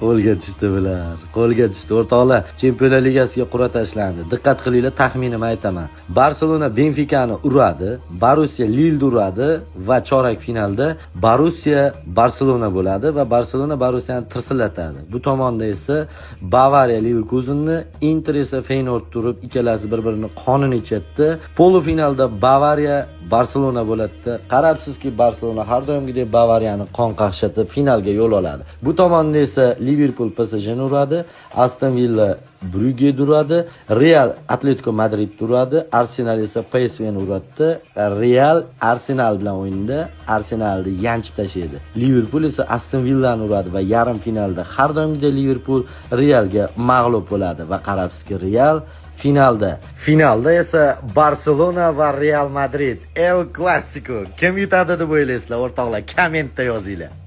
Qo'lga tushdi bular. Qo'lga tushdi. O'rtoqlar, Chempionlar Ligasiga qur'a tashlandi. Diqqat qilinglar, taxminimni aytaman. Barselona Benfica'ni uradi, Borussia Lille'ni uradi va chorak finalda Borussia Barselona bo'ladi va Barselona Borussiani tirsillatadi. Bu tomonda esa Bavariya Leverkusenni, Inter esa Feyenoord turib, ikkalasi bir-birini qonini ichadi. Polfinalda Bavariya Barselona bo'ladi. Qarabsizki, Barselona har doimgidek Bavariyani qon qaqshatib finalga yo'l oladi. Bu tomonda esa Liverpool PSJni uradi, Aston Villa Brugge uradi, Real Atletico Madrid uradi, Arsenal esa PSVni uradi. Real Arsenal bilan o'yinda Arsenalni yanchib tashlaydi. Liverpool esa Aston Villani uradi va yarim finalda har doimgidek Liverpool Realga mag'lub bo'ladi va qarabsizki, Real finalda esa Barselona va Real Madrid El Clasico kim yutadi deb o'ylaysizlar o'rtoqlar, kommentda yozinglar.